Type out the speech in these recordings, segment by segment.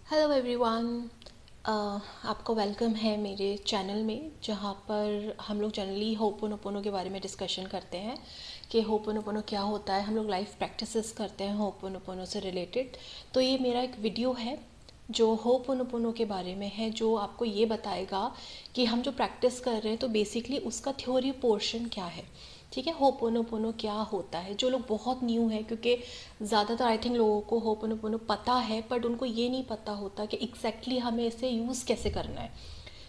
Hello everyone. आपको welcome है मेरे चैनल में, जहाँ पर हम लोग जनरली होपोनोपोनो के बारे में डिस्कशन करते हैं कि होपोनोपोनो क्या होता है। हम लोग लाइफ प्रैक्टिसेस करते हैं होपोनोपोनो से रिलेटेड। तो ये मेरा एक वीडियो है जो होपोनोपोनो के बारे में है, जो आपको ये बताएगा कि हम जो प्रैक्टिस कर रहे हैं तो बेसिकली उसका थ्योरी पोर्शन क्या है। ठीक है, होपोनोपोनो क्या होता है। जो लोग बहुत न्यू है, क्योंकि ज़्यादातर आई थिंक लोगों को होपोनोपोनो पता है बट उनको ये नहीं पता होता कि एग्जैक्टली हमें इसे यूज़ कैसे करना है।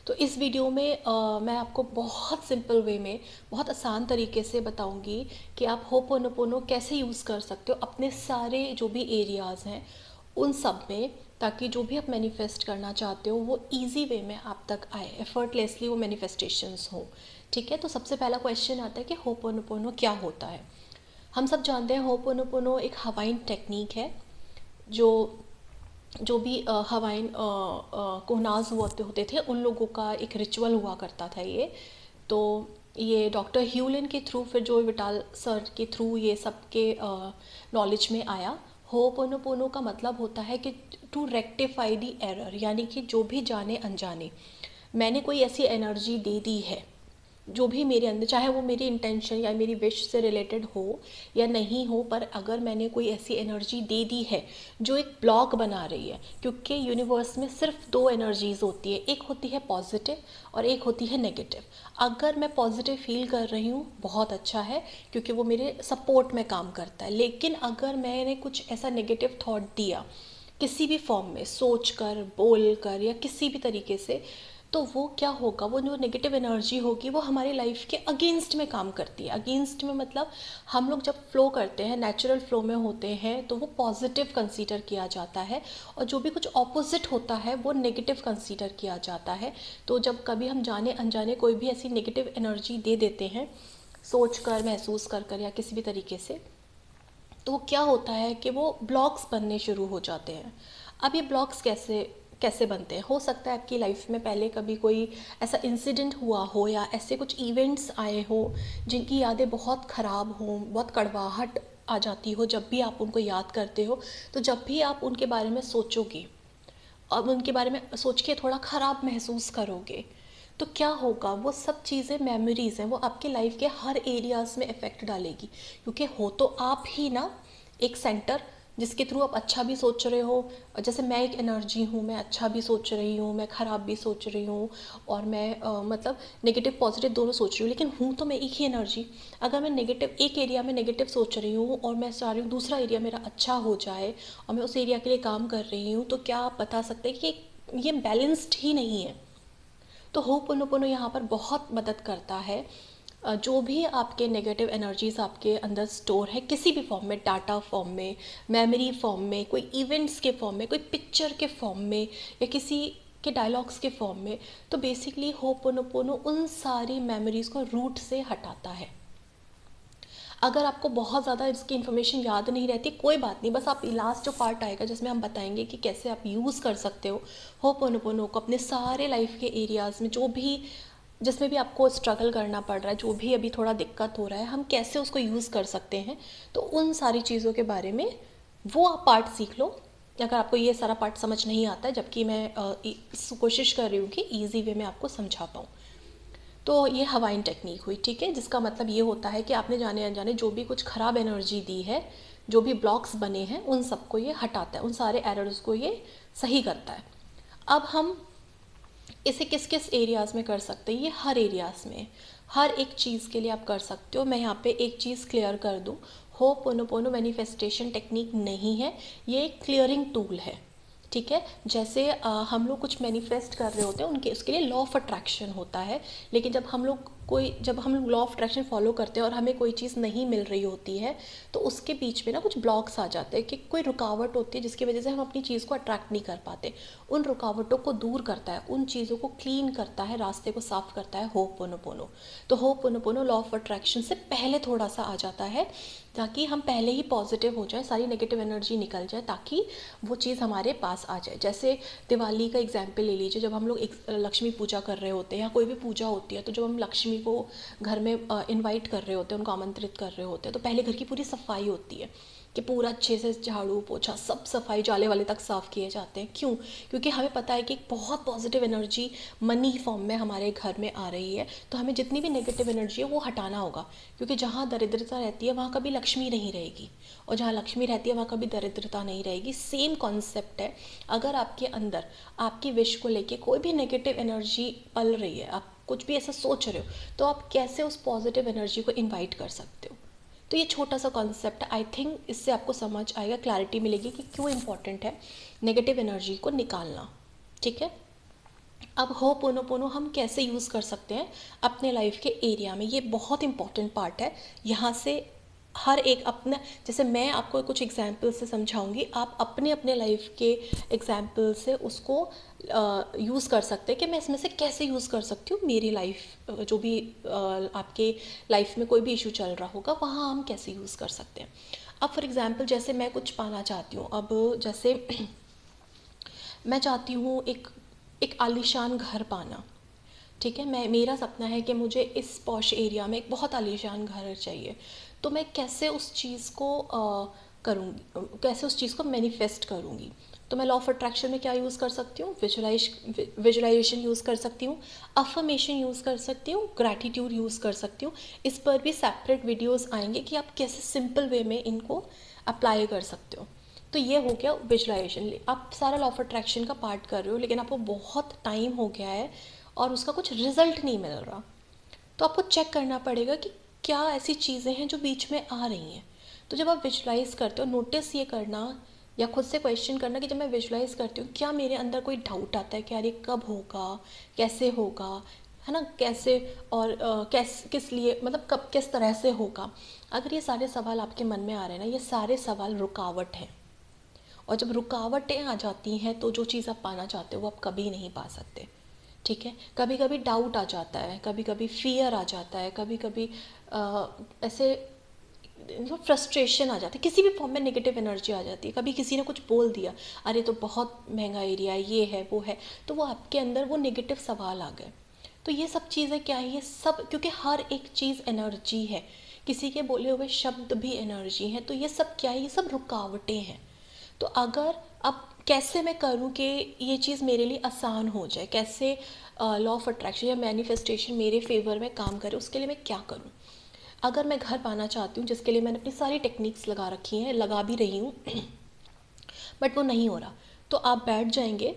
तो इस वीडियो में मैं आपको बहुत सिंपल वे में, बहुत आसान तरीके से बताऊंगी कि आप होपोनोपोनो कैसे यूज़ कर सकते हो अपने सारे जो भी एरियाज़ हैं उन सब में, ताकि जो भी आप मैनिफेस्ट करना चाहते हो वो इजी वे में आप तक आए, एफर्टलेसली वो मैनिफेस्टेशंस हो। ठीक है, तो सबसे पहला क्वेश्चन आता है कि होपोनोपोनो क्या होता है। हम सब जानते हैं होपोनोपोनो एक हवाइन टेक्निक है। जो जो भी हवाइन कोहनाज होते थे उन लोगों का एक रिचुअल हुआ करता था ये। तो ये डॉक्टर ह्यूलिन के थ्रू, फिर जो विटाल सर के थ्रू ये सब के नॉलेज में आया। होपोनोपोनो का मतलब होता है कि टू रेक्टिफाई दी एरर, यानी कि जो भी जाने अनजाने मैंने कोई ऐसी एनर्जी दे दी है, जो भी मेरे अंदर, चाहे वो मेरी इंटेंशन या मेरी विश से रिलेटेड हो या नहीं हो, पर अगर मैंने कोई ऐसी एनर्जी दे दी है जो एक ब्लॉक बना रही है। क्योंकि यूनिवर्स में सिर्फ दो एनर्जीज होती है, एक होती है पॉजिटिव और एक होती है नेगेटिव। अगर मैं पॉजिटिव फील कर रही हूँ बहुत अच्छा है, क्योंकि वो मेरे सपोर्ट में काम करता है। लेकिन अगर मैंने कुछ ऐसा नेगेटिव थॉट दिया किसी भी फॉर्म में, सोच कर, बोल कर या किसी भी तरीके से, तो वो क्या होगा, वो जो नेगेटिव एनर्जी होगी वो हमारी लाइफ के अगेंस्ट में काम करती है। अगेंस्ट में मतलब हम लोग जब फ्लो करते हैं, नेचुरल फ्लो में होते हैं, तो वो पॉजिटिव कंसीडर किया जाता है, और जो भी कुछ ऑपोजिट होता है वो नेगेटिव कंसीडर किया जाता है। तो जब कभी हम जाने अनजाने कोई भी ऐसी नेगेटिव एनर्जी दे देते हैं, सोच कर, महसूस कर कर या किसी भी तरीके से, तो वो क्या होता है कि वो ब्लॉक्स बनने शुरू हो जाते हैं। अब ये ब्लॉक्स कैसे कैसे बनते हैं, हो सकता है आपकी लाइफ में पहले कभी कोई ऐसा इंसिडेंट हुआ हो या ऐसे कुछ इवेंट्स आए हो जिनकी यादें बहुत ख़राब हों, बहुत कड़वाहट आ जाती हो जब भी आप उनको याद करते हो। तो जब भी आप उनके बारे में सोचोगे, अब उनके बारे में सोच के थोड़ा ख़राब महसूस करोगे, तो क्या होगा, वो सब चीज़ें मेमोरीज़ हैं, वो आपके लाइफ के हर एरियाज़ में इफ़ेक्ट डालेगी। क्योंकि हो तो आप ही ना एक सेंटर, जिसके थ्रू आप अच्छा भी सोच रहे हो। जैसे मैं एक एनर्जी हूँ, मैं अच्छा भी सोच रही हूँ, मैं ख़राब भी सोच रही हूँ, और मैं मतलब नेगेटिव पॉजिटिव दोनों सोच रही हूँ, लेकिन हूँ तो मैं एक ही एनर्जी। अगर मैं नेगेटिव एक एरिया में नेगेटिव सोच रही हूँ और मैं चाह रही हूँ दूसरा एरिया मेरा अच्छा हो जाए और मैं उस एरिया के लिए काम कर रही हूँ, तो क्या आप बता सकते हैं कि ये बैलेंस्ड ही नहीं है। तो होपोनोपोनो यहाँ पर बहुत मदद करता है। जो भी आपके नेगेटिव एनर्जीज आपके अंदर स्टोर है किसी भी फॉर्म में, डाटा फॉर्म में, मेमोरी फॉर्म में, कोई इवेंट्स के फॉर्म में, कोई पिक्चर के फॉर्म में, या किसी के डायलॉग्स के फॉर्म में, तो बेसिकली होपोनोपोनो उन सारी मेमोरीज को रूट से हटाता है। अगर आपको बहुत ज़्यादा इसकी इन्फॉर्मेशन याद नहीं रहती, कोई बात नहीं, बस आप लास्ट जो पार्ट आएगा जिसमें हम बताएंगे कि कैसे आप यूज़ कर सकते हो होपोनोपोनो को अपने सारे लाइफ के एरियाज़ में, जो भी जिसमें भी आपको स्ट्रगल करना पड़ रहा है, जो भी अभी थोड़ा दिक्कत हो रहा है, हम कैसे उसको यूज़ कर सकते हैं। तो उन सारी चीज़ों के बारे में वो आप पार्ट सीख लो। अगर आपको ये सारा पार्ट समझ नहीं आता है, जबकि मैं कोशिश कर रही हूँ कि ईजी वे में आपको समझा पाऊँ। तो ये हवाइन टेक्निक हुई, ठीक है, जिसका मतलब ये होता है कि आपने जाने अनजाने जो भी कुछ ख़राब एनर्जी दी है, जो भी ब्लॉक्स बने हैं, उन सबको ये हटाता है, उन सारे एरर्स को ये सही करता है। अब हम इसे किस किस एरियाज़ में कर सकते हैं, ये हर एरियाज़ में, हर एक चीज़ के लिए आप कर सकते हो। मैं यहाँ पे एक चीज़ क्लियर कर दूँ, होपोनोपोनो मैनिफेस्टेशन टेक्निक नहीं है, ये एक क्लियरिंग टूल है। ठीक है, जैसे हम लोग कुछ मैनिफेस्ट कर रहे होते हैं, उनके उसके लिए लॉ ऑफ अट्रैक्शन होता है। लेकिन जब हम लोग लॉ ऑफ अट्रैक्शन फॉलो करते हैं और हमें कोई चीज़ नहीं मिल रही होती है, तो उसके बीच में ना कुछ ब्लॉक्स आ जाते हैं, कि कोई रुकावट होती है जिसकी वजह से हम अपनी चीज़ को अट्रैक्ट नहीं कर पाते। उन रुकावटों को दूर करता है, उन चीज़ों को क्लीन करता है, रास्ते को साफ करता है होपोनोपोनो। तो होपोनोपोनो लॉ ऑफ अट्रैक्शन से पहले थोड़ा सा आ जाता है, ताकि हम पहले ही पॉजिटिव हो जाए, सारी नेगेटिव एनर्जी निकल जाए, ताकि वो चीज़ हमारे पास आ जाए। जैसे दिवाली का एग्जाम्पल ले लीजिए, जब हम लोग एक लक्ष्मी पूजा कर रहे होते हैं या कोई भी पूजा होती है, तो जब हम लक्ष्मी को घर में इनवाइट कर रहे होते हैं, उनको आमंत्रित कर रहे होते हैं, तो पहले घर की पूरी सफाई होती है। कि पूरा अच्छे से झाड़ू पोछा सब सफाई जाले वाले तक साफ़ किए जाते हैं। क्यों? क्योंकि हमें पता है कि एक बहुत पॉजिटिव एनर्जी मनी फॉर्म में हमारे घर में आ रही है, तो हमें जितनी भी नेगेटिव एनर्जी है वो हटाना होगा। क्योंकि जहाँ दरिद्रता रहती है वहाँ कभी लक्ष्मी नहीं रहेगी, और जहाँ लक्ष्मी रहती है वहाँ कभी दरिद्रता नहीं रहेगी। सेम कॉन्सेप्ट है। अगर आपके अंदर आपकी विश को लेके कोई भी नेगेटिव एनर्जी पल रही है, आप कुछ भी ऐसा सोच रहे हो, तो आप कैसे उस पॉजिटिव एनर्जी को इन्वाइट कर सकते हो। तो ये छोटा सा कॉन्सेप्ट, आई थिंक इससे आपको समझ आएगा, क्लैरिटी मिलेगी कि क्यों इम्पॉर्टेंट है नेगेटिव एनर्जी को निकालना। ठीक है। अब होपोनोपोनो हम कैसे यूज़ कर सकते हैं अपने लाइफ के एरिया में, ये बहुत इंपॉर्टेंट पार्ट है। यहाँ से हर एक अपना, जैसे मैं आपको कुछ एग्जाम्पल से समझाऊंगी, आप अपने अपने लाइफ के एग्जाम्पल से उसको यूज़ कर सकते हैं कि मैं इसमें से कैसे यूज़ कर सकती हूँ मेरी लाइफ, जो भी आपके लाइफ में कोई भी इशू चल रहा होगा वहाँ हम कैसे यूज़ कर सकते हैं। अब फॉर एग्ज़ाम्पल जैसे मैं कुछ पाना चाहती हूँ, अब जैसे मैं चाहती हूँ एक एक आलीशान घर पाना। ठीक है, मैं, मेरा सपना है कि मुझे इस पॉश एरिया में एक बहुत आलीशान घर चाहिए। तो मैं कैसे उस चीज़ को करूँगी, कैसे उस चीज़ को मैनिफेस्ट करूँगी। तो मैं लॉ ऑफ अट्रैक्शन में क्या यूज़ कर सकती हूँ, विजुलाइजेशन यूज़ कर सकती हूँ, अफर्मेशन यूज़ कर सकती हूँ, ग्रैटिट्यूड यूज़ कर सकती हूँ। इस पर भी सेपरेट वीडियोस आएंगे कि आप कैसे सिंपल वे में इनको अप्लाई कर सकते हो। तो ये हो गया विजुलाइजेशन। आप सारा लॉ ऑफ अट्रैक्शन का पार्ट कर रहे हो, लेकिन आपको बहुत टाइम हो गया है और उसका कुछ रिजल्ट नहीं मिल रहा, तो आपको चेक करना पड़ेगा कि क्या ऐसी चीज़ें हैं जो बीच में आ रही हैं। तो जब आप विजुलाइज करते हो, नोटिस ये करना या खुद से क्वेश्चन करना कि जब मैं विजुलाइज करती हूँ क्या मेरे अंदर कोई डाउट आता है कि यार ये कब होगा, कैसे होगा, है ना, कैसे, और किस लिए, मतलब कब, किस तरह से होगा। अगर ये सारे सवाल आपके मन में आ रहे हैं ना, ये सारे सवाल रुकावट हैं। और जब रुकावटें आ जाती हैं तो जो चीज़ आप पाना चाहते हो वो आप कभी नहीं पा सकते। ठीक है, कभी कभी डाउट आ जाता है, कभी कभी फियर आ जाता है, कभी कभी ऐसे फ्रस्ट्रेशन आ जाती है, किसी भी फॉर्म में नेगेटिव एनर्जी आ जाती है। कभी किसी ने कुछ बोल दिया, अरे तो बहुत महंगा एरिया है, ये है वो है, तो वो आपके अंदर वो नेगेटिव सवाल आ गए। तो ये सब चीज़ें क्या है, ये सब क्योंकि हर एक चीज़ एनर्जी है, किसी के बोले हुए शब्द भी एनर्जी हैं। तो ये सब क्या है, ये सब रुकावटें हैं। तो अगर अब कैसे मैं करूँ कि ये चीज़ मेरे लिए आसान हो जाए, कैसे लॉ ऑफ अट्रैक्शन या मैनिफेस्टेशन मेरे फेवर में काम करे, उसके लिए मैं क्या करूँ। अगर मैं घर पाना चाहती हूँ, जिसके लिए मैंने अपनी सारी टेक्निक्स लगा रखी हैं, लगा भी रही हूँ बट वो नहीं हो रहा, तो आप बैठ जाएंगे,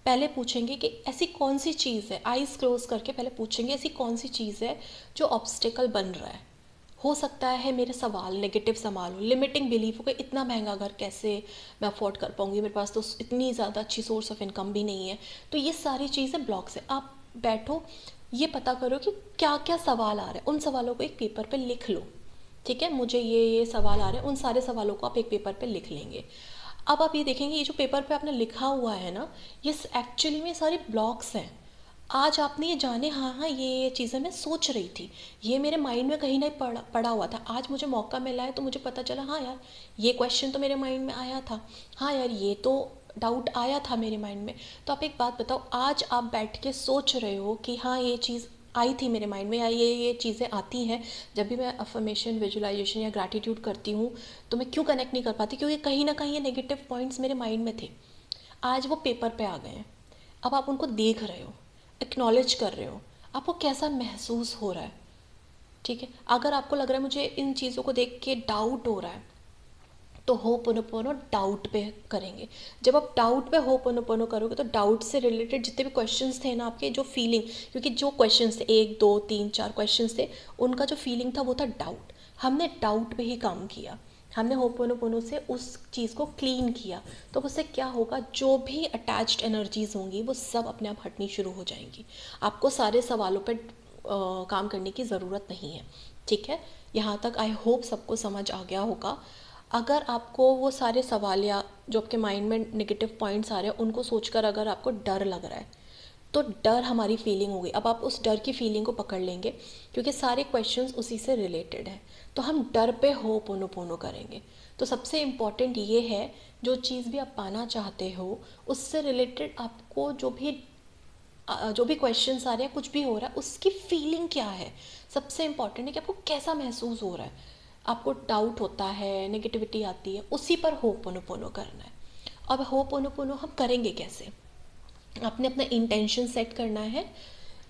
पहले पूछेंगे कि ऐसी कौन सी चीज़ है, आइज़ क्लोज करके पहले पूछेंगे ऐसी कौन सी चीज़ है जो ऑब्स्टिकल बन रहा है। हो सकता है मेरे सवाल नेगेटिव सवाल हो, लिमिटिंग बिलीफ हो कि इतना महंगा घर कैसे मैं अफोर्ड कर पाऊँगी, मेरे पास तो इतनी ज़्यादा अच्छी सोर्स ऑफ इनकम भी नहीं है। तो ये सारी चीज़ें ब्लॉक्स है। आप बैठो, ये पता करो कि क्या क्या सवाल आ रहे हैं, उन सवालों को एक पेपर पे लिख लो। ठीक है, मुझे ये सवाल आ रहे हैं, उन सारे सवालों को आप एक पेपर पे लिख लेंगे। अब आप ये देखेंगे ये जो पेपर पे आपने लिखा हुआ है ना, ये एक्चुअली में सारे ब्लॉक्स हैं। आज आपने ये जाने, हाँ हाँ ये चीज़ें मैं सोच रही थी, ये मेरे माइंड में कहीं नहीं पड़ा हुआ था, आज मुझे मौका मिला है तो मुझे पता चला हाँ यार ये क्वेश्चन तो मेरे माइंड में आया था, हाँ यार ये तो डाउट आया था मेरे माइंड में। तो आप एक बात बताओ, आज आप बैठ के सोच रहे हो कि हाँ ये चीज़ आई थी मेरे माइंड में, या ये चीज़ें आती हैं जब भी मैं अफर्मेशन, विजुलाइजेशन या ग्रैटिट्यूड करती हूँ, तो मैं क्यों कनेक्ट नहीं कर पाती, क्योंकि कहीं ना कहीं ये नेगेटिव पॉइंट्स मेरे माइंड में थे, आज वो पेपर पे आ गए हैं। अब आप उनको देख रहे हो, एक्नॉलेज कर रहे हो, आपको कैसा महसूस हो रहा है। ठीक है, अगर आपको लग रहा है मुझे इन चीज़ों को देख के डाउट हो रहा है, तो होपोनोपोनो डाउट पे करेंगे। जब आप डाउट पे होपोनोपोनो करोगे तो डाउट से रिलेटेड जितने भी क्वेश्चंस थे ना आपके, जो फीलिंग, क्योंकि जो क्वेश्चंस थे 1 2 3 4 क्वेश्चंस थे, उनका जो फीलिंग था वो था डाउट। हमने डाउट पे ही काम किया, हमने होपोनोपोनो से उस चीज़ को क्लीन किया। तो उससे क्या होगा, जो भी अटैच्ड एनर्जीज़ होंगी वो सब अपने आप हटनी शुरू हो जाएंगी। आपको सारे सवालों पर काम करने की ज़रूरत नहीं है। ठीक है, यहाँ तक आई होप सबको समझ आ गया होगा। अगर आपको वो सारे सवाल या जो आपके माइंड में नेगेटिव पॉइंट्स आ रहे हैं उनको सोचकर अगर आपको डर लग रहा है, तो डर हमारी फीलिंग हो गई। अब आप उस डर की फीलिंग को पकड़ लेंगे, क्योंकि सारे क्वेश्चंस उसी से रिलेटेड हैं। तो हम डर पे होपोनोपोनो करेंगे। तो सबसे इम्पॉर्टेंट ये है, जो चीज़ भी आप पाना चाहते हो उससे रिलेटेड आपको जो भी क्वेश्चंस आ रहे हैं, कुछ भी हो रहा है, उसकी फीलिंग क्या है। सबसे इम्पॉर्टेंट है कि आपको कैसा महसूस हो रहा है। आपको डाउट होता है, नेगेटिविटी आती है, उसी पर होपोनोपोनो करना है। अब होपोनोपोनो हम करेंगे कैसे? आपने अपना इंटेंशन सेट करना है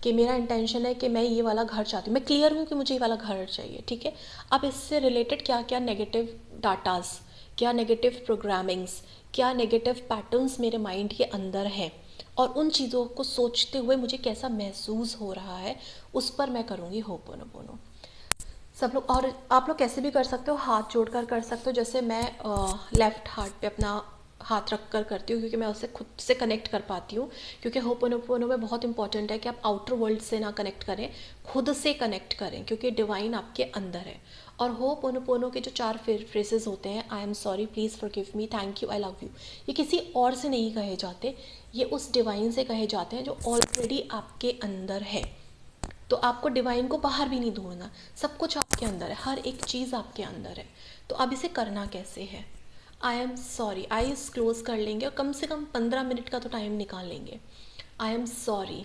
कि मेरा इंटेंशन है कि मैं ये वाला घर चाहती हूँ, मैं क्लियर हूँ कि मुझे ये वाला घर चाहिए, ठीक है। अब इससे रिलेटेड क्या क्या नेगेटिव डाटाज, क्या नेगेटिव प्रोग्रामिंग्स, क्या नेगेटिव पैटर्न्स मेरे माइंड के अंदर है, और उन चीज़ों को सोचते हुए मुझे कैसा महसूस हो रहा है, उस पर मैं करूँगी होपोनोपोनो। सब लोग, और आप लोग कैसे भी कर सकते हो, हाथ जोड़कर कर सकते हो, जैसे मैं लेफ़्ट हार्ट पे अपना हाथ रख कर करती हूँ, क्योंकि मैं उससे खुद से कनेक्ट कर पाती हूँ। क्योंकि होपोनोपोनो में बहुत इंपॉर्टेंट है कि आप आउटर वर्ल्ड से ना कनेक्ट करें, खुद से कनेक्ट करें, क्योंकि डिवाइन आपके अंदर है। और होपोनोपोनो के जो 4 फ्रेजेस होते हैं, I am sorry, please forgive me, thank you, I love you, ये किसी और से नहीं कहे जाते, ये उस डिवाइन से कहे जाते हैं जो ऑलरेडी आपके अंदर है। तो आपको डिवाइन को बाहर भी नहीं ढूंढना, सब कुछ आपके अंदर है, हर एक चीज़ आपके अंदर है। तो अब इसे करना कैसे है? I am sorry, eyes close कर लेंगे और कम से कम 15 मिनट का तो टाइम निकाल लेंगे। आई एम सॉरी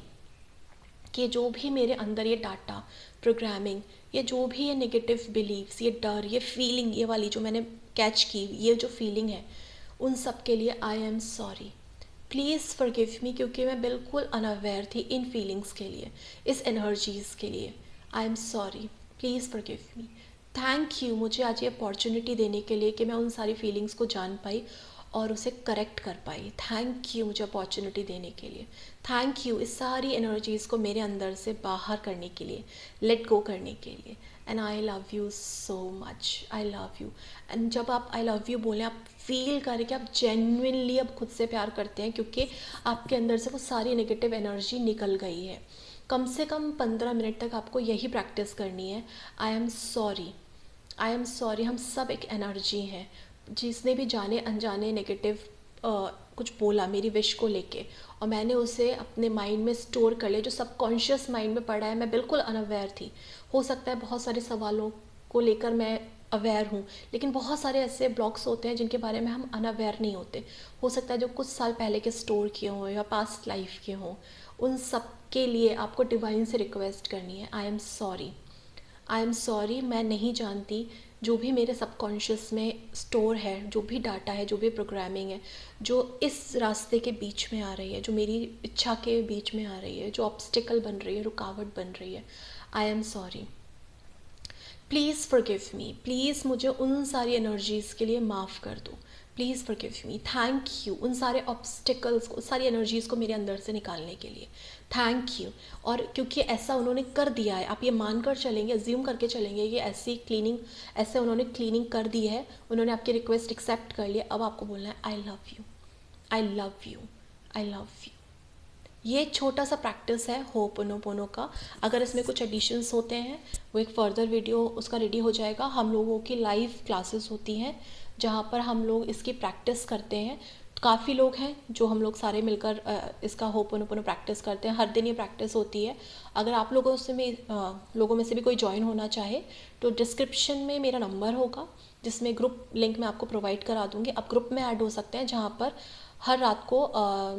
कि जो भी मेरे अंदर ये डाटा, प्रोग्रामिंग, ये जो भी ये नेगेटिव बिलीव्स, ये डर, ये फीलिंग, ये वाली जो मैंने कैच की, ये जो फीलिंग है, उन सब के लिए I am sorry, please forgive me, क्योंकि मैं बिल्कुल अनअवेयर थी इन फीलिंग्स के लिए, इस एनर्जीज़ के लिए। I am sorry, please forgive me, thank you मुझे आज ये अपॉर्चुनिटी देने के लिए कि मैं उन सारी फीलिंग्स को जान पाई और उसे करेक्ट कर पाई। थैंक यू मुझे अपॉर्चुनिटी देने के लिए, थैंक यू इस सारी एनर्जीज़ को मेरे अंदर से बाहर करने के लिए, लेट गो करने के लिए। And I love you so much, I love you. And जब आप आई लव यू बोलें, आप फील करें कि आप जेन्युइनली अब खुद से प्यार करते हैं, क्योंकि आपके अंदर से वो सारी नेगेटिव एनर्जी निकल गई है। कम से कम 15 मिनट तक आपको यही प्रैक्टिस करनी है। I am sorry, I am sorry, हम सब एक एनर्जी हैं। जिसने भी जाने अनजाने नेगेटिव कुछ बोला मेरी विश को लेके, और मैंने उसे अपने माइंड में स्टोर कर लिया, जो सबकॉन्शियस माइंड में पड़ा है, मैं बिल्कुल अनअवेयर थी। हो सकता है बहुत सारे सवालों को लेकर मैं अवेयर हूँ, लेकिन बहुत सारे ऐसे ब्लॉक्स होते हैं जिनके बारे में हम अनअवेयर नहीं होते। हो सकता है जो कुछ साल पहले के स्टोर किए हों या पास्ट लाइफ के हों। उन सब के लिए आपको डिवाइन से रिक्वेस्ट करनी है, I am sorry, I am sorry, मैं नहीं जानती जो भी मेरे सबकॉन्शियस में स्टोर है, जो भी डाटा है, जो भी प्रोग्रामिंग है, जो इस रास्ते के बीच में आ रही है, जो मेरी इच्छा के बीच में आ रही है, जो ऑब्स्टिकल बन रही है, रुकावट बन रही है। I am sorry, please forgive me, please मुझे उन सारी एनर्जीज़ के लिए माफ़ कर दो, please forgive me, thank you उन सारे ऑब्स्टिकल्स को, सारी एनर्जीज़ को मेरे अंदर से निकालने के लिए, थैंक यू। और क्योंकि ऐसा उन्होंने कर दिया है, आप ये मान कर चलेंगे, अज्यूम करके चलेंगे कि ऐसी क्लीनिंग, ऐसे उन्होंने क्लीनिंग कर दी है, उन्होंने आपकी रिक्वेस्ट एक्सेप्ट कर लिया। अब आपको बोलना है I love you, I love you, I love you. ये छोटा सा प्रैक्टिस है होपोनोपोनो का। अगर इसमें कुछ एडिशंस होते हैं, वो एक फर्दर वीडियो उसका रेडी हो जाएगा। हम लोगों की लाइव क्लासेस होती हैं जहाँ पर हम लोग इसकी प्रैक्टिस करते हैं। काफ़ी लोग हैं जो हम लोग सारे मिलकर इसका होपोनोपोनो प्रैक्टिस करते हैं। हर दिन ये प्रैक्टिस होती है। अगर आप लोगों में से भी कोई ज्वाइन होना चाहे तो डिस्क्रिप्शन में मेरा नंबर होगा, जिसमें ग्रुप लिंक मैं आपको प्रोवाइड करा दूँगी। आप ग्रुप में ऐड हो सकते हैं, जहाँ पर हर रात को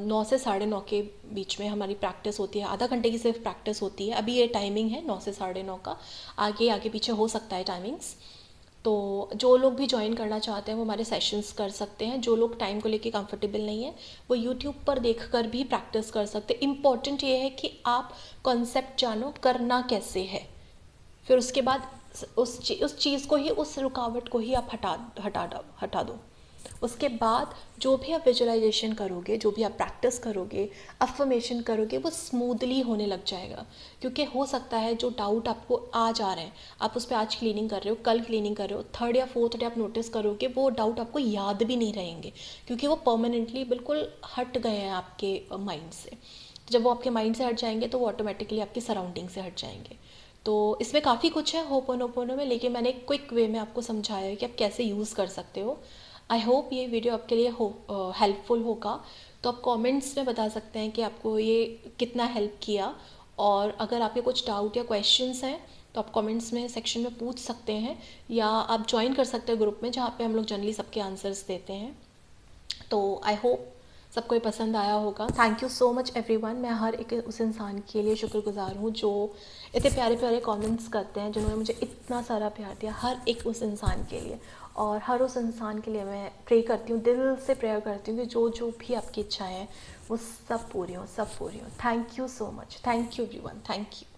9 से 9:30 के बीच में हमारी प्रैक्टिस होती है। आधा घंटे की सिर्फ प्रैक्टिस होती है। अभी ये टाइमिंग है 9 से 9:30 का, आगे आगे पीछे हो सकता है टाइमिंग्स। तो जो लोग भी ज्वाइन करना चाहते हैं वो हमारे सेशंस कर सकते हैं। जो लोग टाइम को लेके कंफर्टेबल नहीं है वो यूट्यूब पर देखकर भी प्रैक्टिस कर सकते हैं। इम्पॉर्टेंट ये है कि आप कॉन्सेप्ट जानो करना कैसे है, फिर उसके बाद उस चीज़ को ही, उस रुकावट को ही आप हटा दो। उसके बाद जो भी आप विजुअलाइजेशन करोगे, जो भी आप प्रैक्टिस करोगे, अफर्मेशन करोगे, वो स्मूथली होने लग जाएगा। क्योंकि हो सकता है जो डाउट आपको आज आ रहे हैं, आप उस पर आज क्लीनिंग कर रहे हो, कल क्लीनिंग कर रहे हो, थर्ड या फोर्थ डे आप नोटिस करोगे वो डाउट आपको याद भी नहीं रहेंगे, क्योंकि वो परमानेंटली बिल्कुल हट गए हैं आपके माइंड से। जब वो आपके माइंड से हट जाएंगे तो वो ऑटोमेटिकली आपकी सराउंडिंग से हट जाएंगे। तो इसमें काफ़ी कुछ है होपोनोपोनो में, लेकिन मैंने एक क्विक वे में आपको समझाया है कि आप कैसे यूज़ कर सकते हो। आई होप ये वीडियो आपके लिए हेल्पफुल होगा। तो आप कमेंट्स में बता सकते हैं कि आपको ये कितना हेल्प किया, और अगर आपके कुछ डाउट या क्वेश्चंस हैं तो आप कमेंट्स में सेक्शन में पूछ सकते हैं, या आप ज्वाइन कर सकते हैं ग्रुप में, जहाँ पे हम लोग जनरली सबके आंसर्स देते हैं। तो आई होप सबको ये पसंद आया होगा। Thank you so much everyone. मैं हर एक उस इंसान के लिए शुक्रगुजार हूँ जो इतने प्यारे प्यारे कमेंट्स करते हैं, जिन्होंने मुझे इतना सारा प्यार दिया, हर एक उस इंसान के लिए। और हर उस इंसान के लिए मैं प्रे करती हूँ, दिल से प्रेयर करती हूँ कि जो जो भी आपकी इच्छाएं हैं वो सब पूरी हों, सब पूरी हों। Thank you so much, thank you everyone, thank you.